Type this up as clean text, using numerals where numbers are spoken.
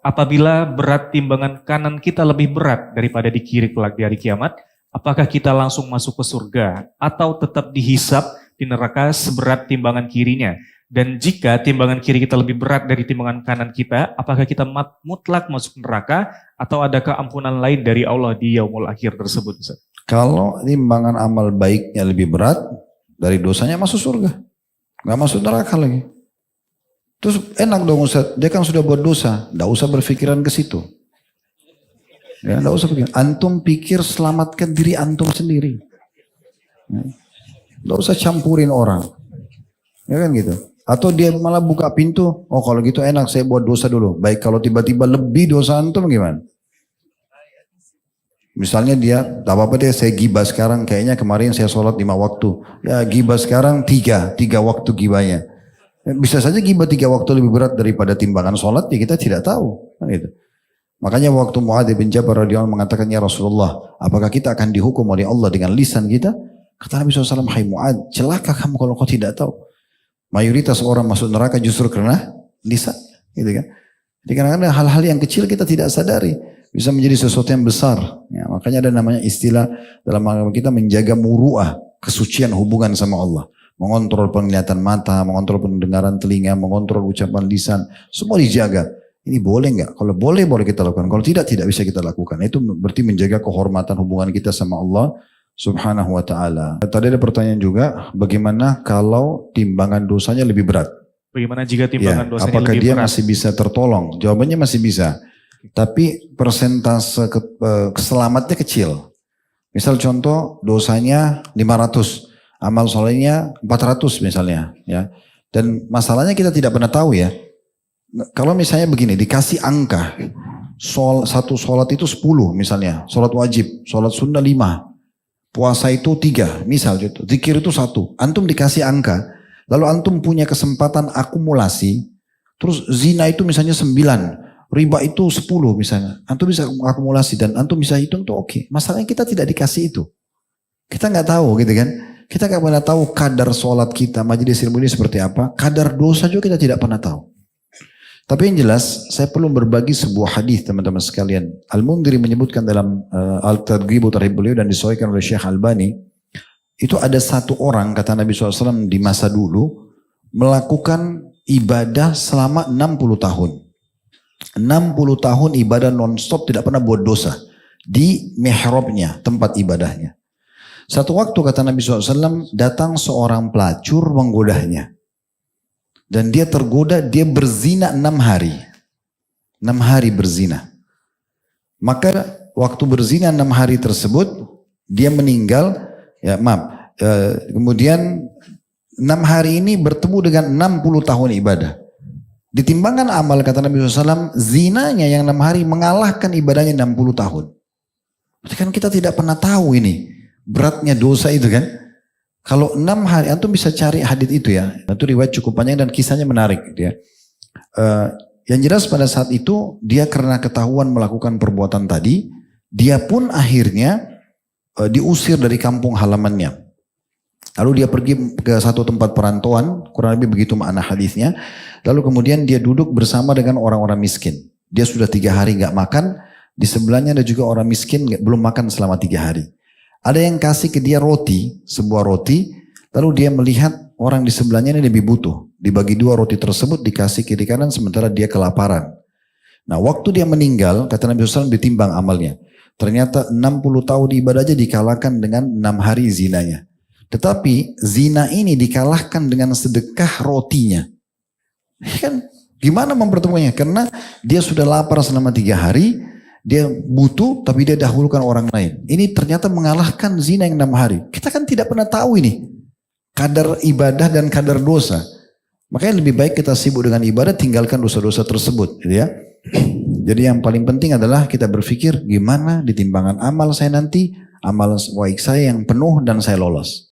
Apabila berat timbangan kanan kita lebih berat daripada di kiri kelak di hari kiamat, apakah kita langsung masuk ke surga atau tetap dihisap di neraka seberat timbangan kirinya? Dan jika timbangan kiri kita lebih berat dari timbangan kanan kita, apakah kita mutlak masuk neraka atau adakah ampunan lain dari Allah di yaumul akhir tersebut? Ustaz? Kalau timbangan amal baiknya lebih berat dari dosanya, masuk surga. Nggak masuk neraka lagi. Terus enak dong Ustaz, dia kan sudah buat dosa, nggak usah berpikiran ke situ. Ya, nggak usah pikir. Antum pikir selamatkan diri antum sendiri. Ya. Nggak usah campurin orang. Ya kan gitu. Atau dia malah buka pintu, oh kalau gitu enak saya buat dosa dulu. Baik kalau tiba-tiba lebih dosa antum gimana? Misalnya dia, tak apa-apa deh saya gibah sekarang, kayaknya kemarin saya sholat 5 waktu. Ya gibah sekarang 3 waktu gibahnya. Bisa saja gibah 3 waktu lebih berat daripada timbangan sholat, ya kita tidak tahu. Gitu. Makanya waktu Mu'adz bin Jabal radhiyallahu anhu mengatakan, ya Rasulullah, apakah kita akan dihukum oleh Allah dengan lisan kita? Kata Nabi SAW, hai Mu'adz, celaka kamu kalau kau tidak tahu. Mayoritas orang masuk neraka justru karena lisan. Gitu kan? Jadi kadang-kadang hal-hal yang kecil kita tidak sadari. Bisa menjadi sesuatu yang besar. Ya, makanya ada namanya istilah dalam agama kita menjaga muru'ah, kesucian hubungan sama Allah. Mengontrol penglihatan mata, mengontrol pendengaran telinga, mengontrol ucapan lisan, semua dijaga. Ini boleh nggak? Kalau boleh, boleh kita lakukan. Kalau tidak, tidak bisa kita lakukan. Itu berarti menjaga kehormatan hubungan kita sama Allah Subhanahu wa ta'ala. Tadi ada pertanyaan juga, bagaimana kalau timbangan dosanya lebih berat? Bagaimana jika timbangan Ya, dosanya apakah lebih dia berat? masih bisa tertolong? Jawabannya masih bisa. Tapi persentase keselamatnya kecil. Misal contoh dosanya 500. Amal solehnya 400 misalnya, ya. Dan masalahnya kita tidak pernah tahu ya. Kalau misalnya begini, dikasih angka, satu sholat itu 10 misalnya, sholat wajib, sholat sunnah 5, puasa itu 3, misal gitu, zikir itu 1, antum dikasih angka, lalu antum punya kesempatan akumulasi, terus zina itu misalnya 9, riba itu 10 misalnya, antum bisa akumulasi dan antum bisa hitung tuh oke. Masalahnya kita tidak dikasih itu, kita nggak tahu gitu kan. Kita nggak pernah tahu kadar sholat kita, majelis ilmu ini seperti apa. Kadar dosa juga kita tidak pernah tahu. Tapi yang jelas, saya perlu berbagi sebuah hadis teman-teman sekalian. Al-Mundhiri menyebutkan dalam Al-Targhib wa Tarhib beliau dan disahihkan oleh Syekh Albani. Itu ada satu orang, kata Nabi SAW di masa dulu, melakukan ibadah selama 60 tahun. 60 tahun ibadah non-stop, tidak pernah buat dosa. Di mihrabnya, tempat ibadahnya. Satu waktu kata Nabi SAW, datang seorang pelacur menggodanya. Dan dia tergoda, dia berzina 6 hari. 6 hari berzina. Maka waktu berzina 6 hari tersebut, dia meninggal, kemudian 6 hari ini bertemu dengan 60 tahun ibadah. Ditimbangkan amal kata Nabi SAW, zinanya yang 6 hari mengalahkan ibadahnya 60 tahun. Berarti kan kita tidak pernah tahu ini. Beratnya dosa itu kan. Kalau 6 hari, antum bisa cari hadits itu ya. Itu riwayat cukup panjang dan kisahnya menarik gitu ya. Yang jelas pada saat itu dia karena ketahuan melakukan perbuatan tadi, dia pun akhirnya diusir dari kampung halamannya. Lalu dia pergi ke satu tempat perantauan, kurang lebih begitu makna hadisnya. Lalu kemudian dia duduk bersama dengan orang-orang miskin. Dia sudah 3 hari nggak makan, di sebelahnya ada juga orang miskin belum makan selama 3 hari. Ada yang kasih ke dia roti, sebuah roti, lalu dia melihat orang di sebelahnya ini lebih butuh. Dibagi 2 roti tersebut, dikasih kiri kanan sementara dia kelaparan. Nah waktu dia meninggal, kata Nabi SAW ditimbang amalnya. Ternyata 60 tahun ibadah aja dikalahkan dengan 6 hari zinanya. Tetapi zina ini dikalahkan dengan sedekah rotinya. Kan gimana mempertemukannya? Karena dia sudah lapar selama 3 hari, dia butuh tapi dia dahulukan orang lain. Ini ternyata mengalahkan zina yang 6 hari. Kita kan tidak pernah tahu ini. Kadar ibadah dan kadar dosa. Makanya lebih baik kita sibuk dengan ibadah, tinggalkan dosa-dosa tersebut. Gitu ya. Jadi yang paling penting adalah kita berpikir gimana di timbangan amal saya nanti, amal baik saya yang penuh dan saya lolos.